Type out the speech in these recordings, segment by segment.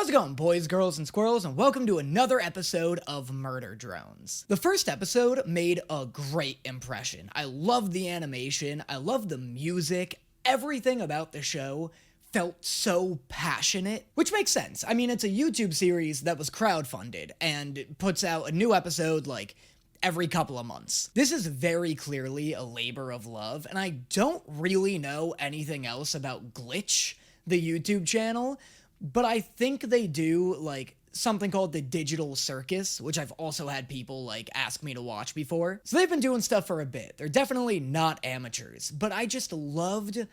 How's it going, boys, girls, and squirrels, and welcome to another episode of Murder Drones. The first episode made a great impression. I loved the animation, I loved the music, everything about the show felt so passionate, which makes sense. I mean, it's a YouTube series that was crowdfunded and puts out a new episode like every couple of months. This is very clearly a labor of love, and I don't really know anything else about Glitch, the YouTube channel, but I think they do, like, something called the Digital Circus, which I've also had people, like, ask me to watch before. So they've been doing stuff for a bit. They're definitely not amateurs, but I just loved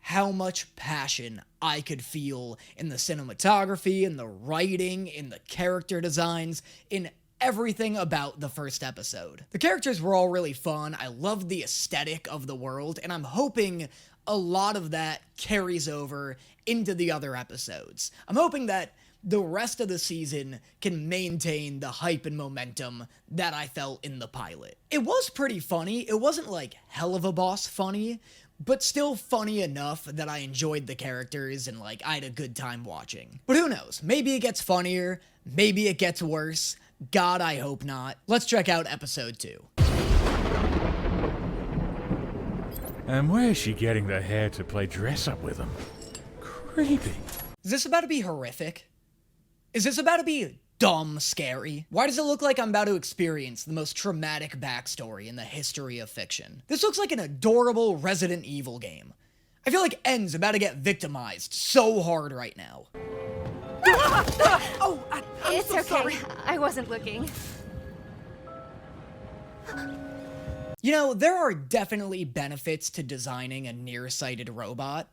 how much passion I could feel in the cinematography, in the writing, in the character designs, in everything about the first episode. The characters were all really fun. I loved the aesthetic of the world, and I'm hoping a lot of that carries over into the other episodes. I'm hoping that the rest of the season can maintain the hype and momentum that I felt in the pilot. It was pretty funny. It wasn't like hell of a boss funny, but still funny enough that I enjoyed the characters and like I had a good time watching. But who knows? Maybe it gets funnier, maybe it gets worse. God, I hope not. Let's check out episode 2. And where's she getting the hair to play dress up with him? Creepy. Is this about to be horrific? Is this about to be dumb scary? Why does it look like I'm about to experience the most traumatic backstory in the history of fiction? This looks like an adorable Resident Evil game. I feel like N's about to get victimized so hard right now. Oh, I'm so okay. sorry. I wasn't looking. You know, there are definitely benefits to designing a nearsighted robot.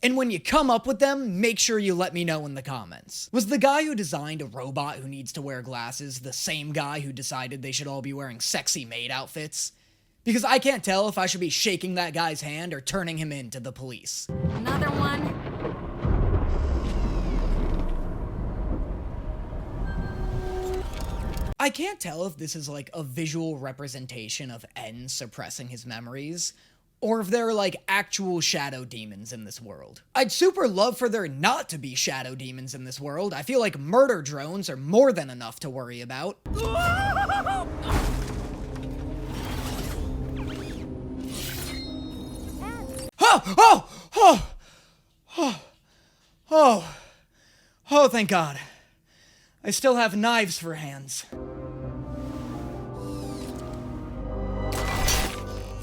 And when you come up with them, make sure you let me know in the comments. Was the guy who designed a robot who needs to wear glasses the same guy who decided they should all be wearing sexy maid outfits? Because I can't tell if I should be shaking that guy's hand or turning him in to the police. Another one. I can't tell if this is like a visual representation of N suppressing his memories, or if there are like actual shadow demons in this world. I'd super love for there not to be shadow demons in this world. I feel like murder drones are more than enough to worry about. Oh, thank God. I still have knives for hands.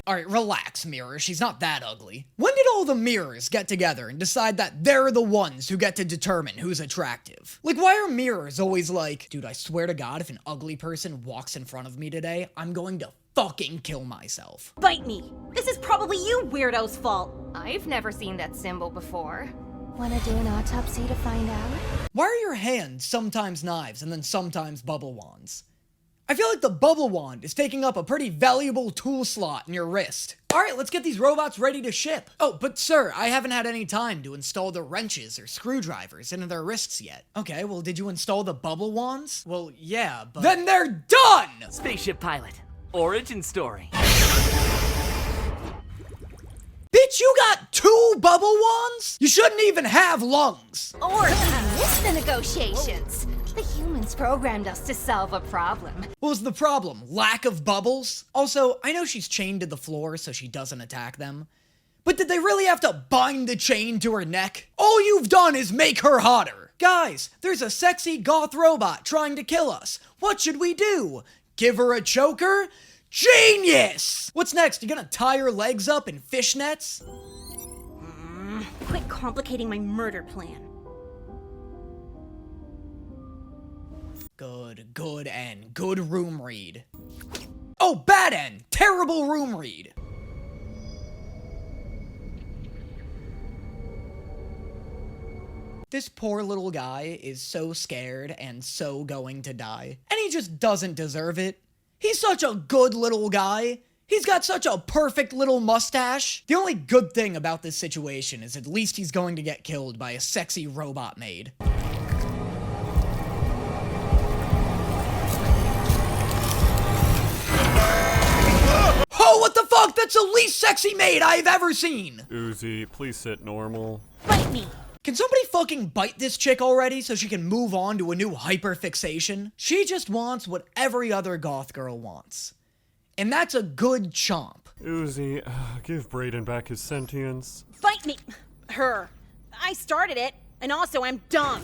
Alright, relax, Mirror. She's not that ugly. When did all the mirrors get together and decide that they're the ones who get to determine who's attractive? Like, why are mirrors always like, dude, I swear to God, if an ugly person walks in front of me today, I'm going to fucking kill myself. Bite me. This is probably you weirdo's fault. I've never seen that symbol before. Wanna do an autopsy to find out? Why are your hands sometimes knives and then sometimes bubble wands? I feel like the bubble wand is taking up a pretty valuable tool slot in your wrist. Alright, let's get these robots ready to ship. Oh, but sir, I haven't had any time to install the wrenches or screwdrivers into their wrists yet. Okay, well, did you install the bubble wands? Well, yeah, but... Then they're done! Spaceship pilot. Origin story. Bitch, you got 2 bubble wands? You shouldn't even have lungs. Or miss the negotiations. The humans programmed us to solve a problem. What was the problem? Lack of bubbles? Also, I know she's chained to the floor so she doesn't attack them. But did they really have to bind the chain to her neck? All you've done is make her hotter. Guys, there's a sexy goth robot trying to kill us. What should we do? Give her a choker? Genius! What's next? You gonna tie her legs up in fishnets? Quit complicating my murder plan. Good N. Good room read. Oh, bad N. Terrible room read. This poor little guy is so scared and so going to die. And he just doesn't deserve it. He's such a good little guy. He's got such a perfect little mustache. The only good thing about this situation is at least he's going to get killed by a sexy robot maid. Oh, what the fuck? That's the least sexy maid I've ever seen. Uzi, please sit normal. Bite me. Can somebody fucking bite this chick already so she can move on to a new hyperfixation? She just wants what every other goth girl wants. And that's a good chomp. Uzi, give Brayden back his sentience. Fight me! Her. I started it, and also I'm dumb.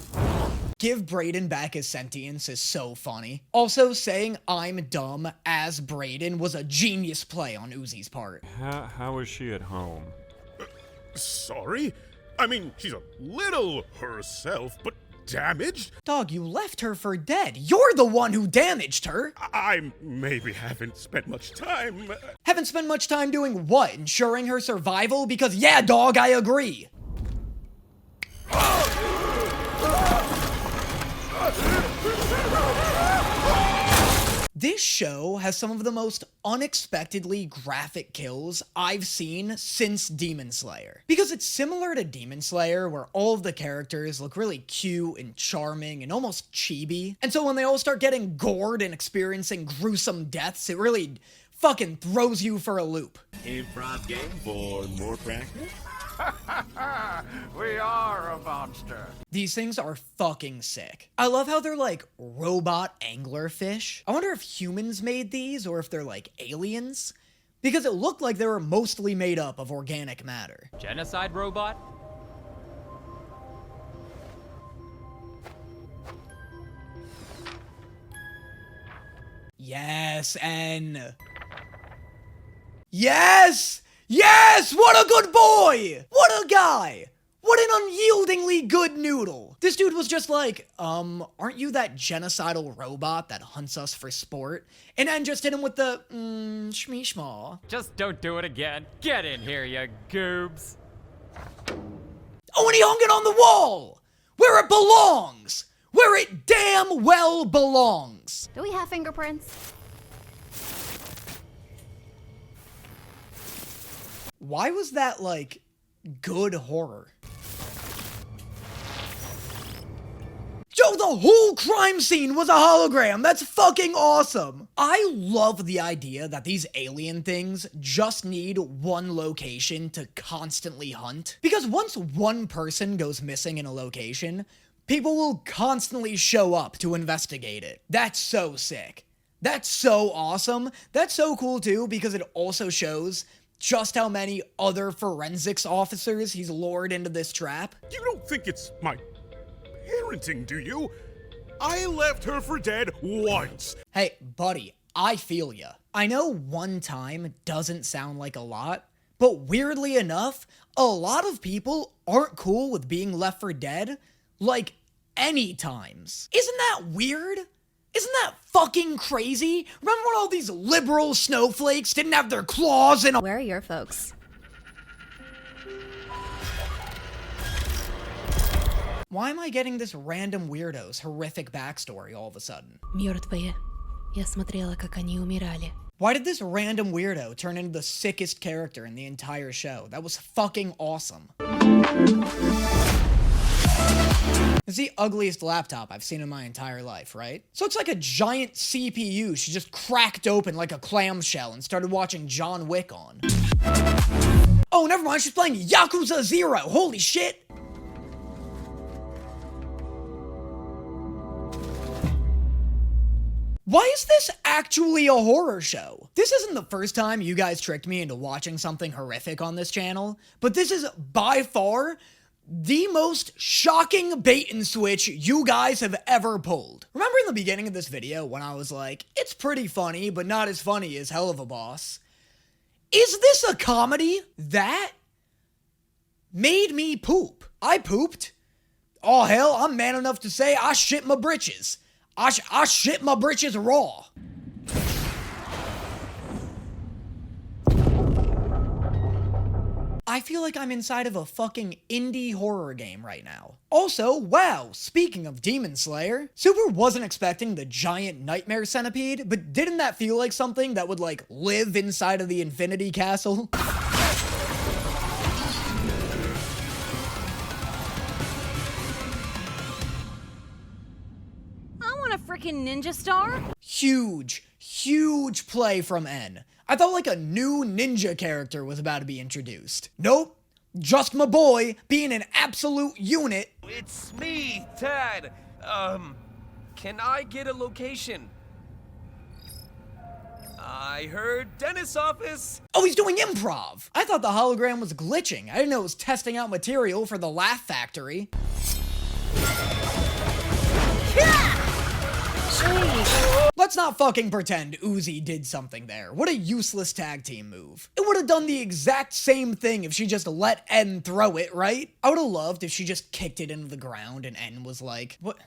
Give Brayden back his sentience is so funny. Also, saying I'm dumb as Brayden was a genius play on Uzi's part. How is she at home? Sorry? I mean, she's a little herself, but damaged? Dog, you left her for dead. You're the one who damaged her. I maybe haven't spent much time. Haven't spent much time doing what? Ensuring her survival? Because yeah, dog, I agree. This show has some of the most unexpectedly graphic kills I've seen since Demon Slayer. Because it's similar to Demon Slayer, where all of the characters look really cute and charming and almost chibi. And so when they all start getting gored and experiencing gruesome deaths, it really fucking throws you for a loop. Improv game for more practice? We are a monster. These things are fucking sick. I love how they're like robot anglerfish. I wonder if humans made these or if they're like aliens. Because it looked like they were mostly made up of organic matter. Genocide robot? Yes, and... Yes! Yes! What a good boy! What a guy! What an unyieldingly good noodle! This dude was just like, aren't you that genocidal robot that hunts us for sport? And then just hit him with the, shmee-shmaw. Just don't do it again. Get in here, you goobs. Oh, and he hung it on the wall! Where it belongs! Where it damn well belongs! Do we have fingerprints? Why was that, like, good horror? Yo, the whole crime scene was a hologram! That's fucking awesome! I love the idea that these alien things just need one location to constantly hunt. Because once one person goes missing in a location, people will constantly show up to investigate it. That's so sick. That's so awesome. That's so cool too, because it also shows just how many other forensics officers he's lured into this trap. You don't think it's my parenting, do you? I left her for dead once. Hey, buddy, I feel ya. I know one time doesn't sound like a lot, but weirdly enough, a lot of people aren't cool with being left for dead, like, any times. Isn't that weird? Isn't that fucking crazy? Remember when all these liberal snowflakes didn't have their claws in a— Where are your folks? Why am I getting this random weirdo's horrific backstory all of a sudden? Мертвые. Я смотрела, как они умирали. Why did this random weirdo turn into the sickest character in the entire show? That was fucking awesome. It's the ugliest laptop I've seen in my entire life, right? So it's like a giant CPU she just cracked open like a clamshell and started watching John Wick on. Oh, never mind, she's playing Yakuza 0, holy shit! Why is this actually a horror show? This isn't the first time you guys tricked me into watching something horrific on this channel, but this is by far the most shocking bait and switch you guys have ever pulled. Remember in the beginning of this video when I was like, it's pretty funny, but not as funny as Hell of a Boss? Is this a comedy? That made me poop. I pooped. Oh hell, I'm man enough to say I shit my britches. I shit my britches raw. I feel like I'm inside of a fucking indie horror game right now. Also, wow, speaking of Demon Slayer, Super wasn't expecting the giant nightmare centipede, but didn't that feel like something that would, like, live inside of the Infinity Castle? I want a freaking ninja star. Huge, huge play from N. I thought like a new ninja character was about to be introduced. Nope. Just my boy being an absolute unit. It's me, Tad. Can I get a location? I heard dentist's office. Oh, he's doing improv. I thought the hologram was glitching. I didn't know it was testing out material for the Laugh Factory. Let's not fucking pretend Uzi did something there. What a useless tag team move. It would have done the exact same thing if she just let En throw it, right? I would have loved if she just kicked it into the ground and En was like, what?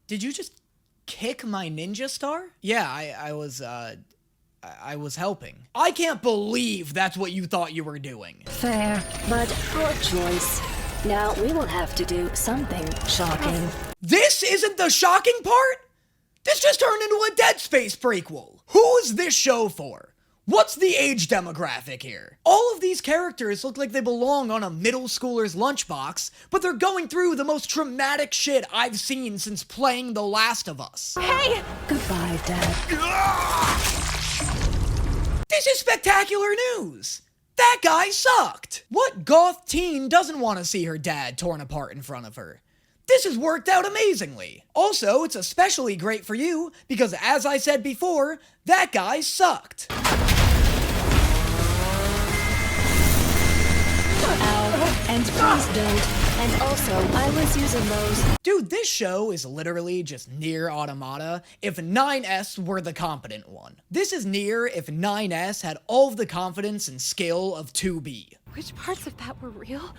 Did you just kick my ninja star? Yeah, I was helping. I can't believe that's what you thought you were doing. Fair, but poor choice. Now we will have to do something shocking. This isn't the shocking part? This just turned into a Dead Space prequel. Who is this show for? What's the age demographic here? All of these characters look like they belong on a middle schooler's lunchbox, but they're going through the most traumatic shit I've seen since playing The Last of Us. Hey! Goodbye, Dad. This is spectacular news! That guy sucked! What goth teen doesn't want to see her dad torn apart in front of her? This has worked out amazingly. Also, it's especially great for you because, as I said before, that guy sucked. Ow, and please don't. And also, I was using those. Dude, this show is literally just Nier Automata if 9S were the competent one. This is Nier if 9S had all of the confidence and skill of 2B. Which parts of that were real?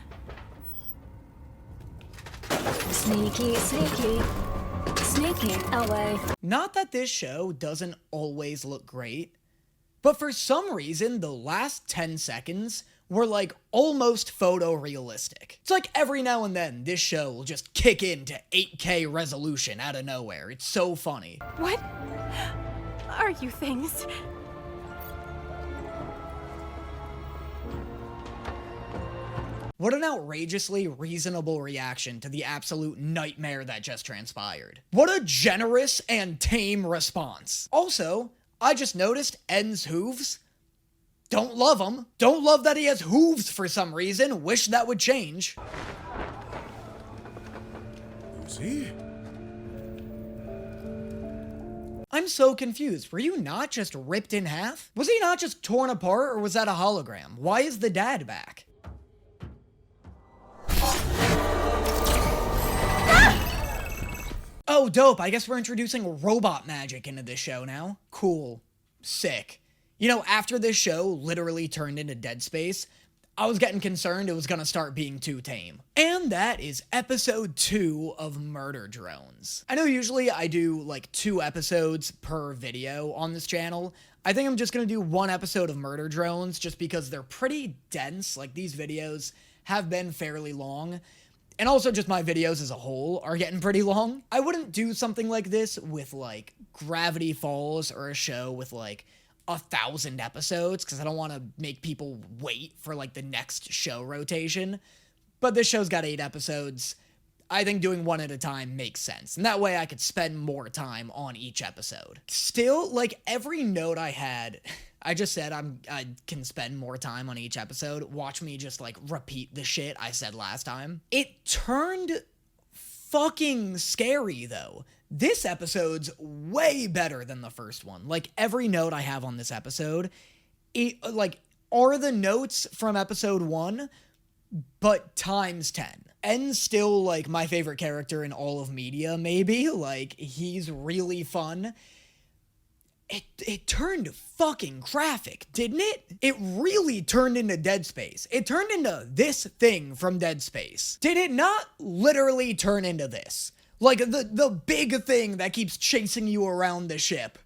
Sneaky, sneaky. Sneaky away. Not that this show doesn't always look great, but for some reason, the last 10 seconds were like almost photorealistic. It's like every now and then, this show will just kick into 8K resolution out of nowhere. It's so funny. What are you things? What an outrageously reasonable reaction to the absolute nightmare that just transpired. What a generous and tame response. Also, I just noticed En's hooves. Don't love him. Don't love that he has hooves for some reason. Wish that would change. See? I'm so confused. Were you not just ripped in half? Was he not just torn apart, or was that a hologram? Why is the dad back? Oh, dope. I guess we're introducing robot magic into this show now. Cool. Sick. You know, after this show literally turned into Dead Space, I was getting concerned it was gonna start being too tame. And that is episode 2 of Murder Drones. I know usually I do like 2 episodes per video on this channel. I think I'm just gonna do 1 episode of Murder Drones just because they're pretty dense. Like, these videos have been fairly long. And also just my videos as a whole are getting pretty long. I wouldn't do something like this with like Gravity Falls or a show with like 1,000 episodes because I don't want to make people wait for like the next show rotation. But this show's got 8 episodes. I think doing 1 at a time makes sense. And that way I could spend more time on each episode. Still, like, every note I had, I just said I can spend more time on each episode. Watch me just like repeat the shit I said last time. It turned fucking scary though. This episode's way better than the first one. Like, every note I have on this episode, it like are the notes from episode 1, but times 10. En's still like my favorite character in all of media, maybe. Like, he's really fun. It turned fucking graphic, didn't it? It really turned into Dead Space. It turned into this thing from Dead Space. Did it not literally turn into this? Like, the big thing that keeps chasing you around the ship.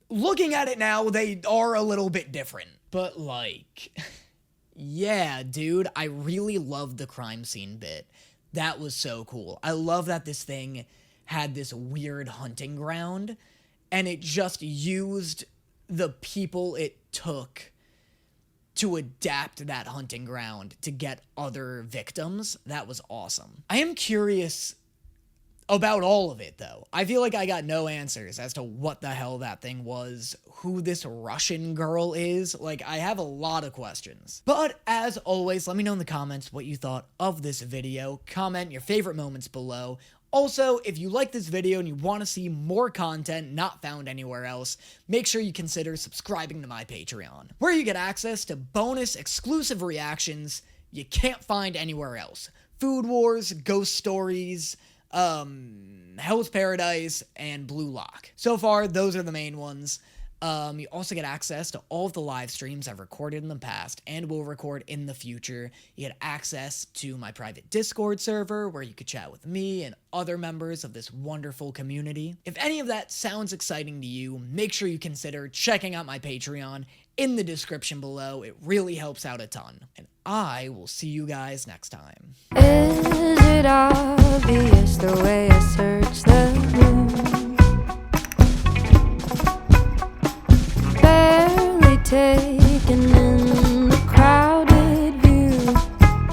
Looking at it now, they are a little bit different. But, like, yeah, dude, I really loved the crime scene bit. That was so cool. I love that this thing had this weird hunting ground, and it just used the people it took to adapt that hunting ground to get other victims. That was awesome. I am curious about all of it, though. I feel like I got no answers as to what the hell that thing was, who this Russian girl is. Like, I have a lot of questions. But as always, let me know in the comments what you thought of this video. Comment your favorite moments below. Also, if you like this video and you want to see more content not found anywhere else, make sure you consider subscribing to my Patreon, where you get access to bonus exclusive reactions you can't find anywhere else. Food Wars, Ghost Stories, Hell's Paradise, and Blue Lock. So far, those are the main ones. You also get access to all of the live streams I've recorded in the past and will record in the future. You get access to my private Discord server where you could chat with me and other members of this wonderful community. If any of that sounds exciting to you, make sure you consider checking out my Patreon in the description below. It really helps out a ton. And I will see you guys next time. Is it obvious the way I search the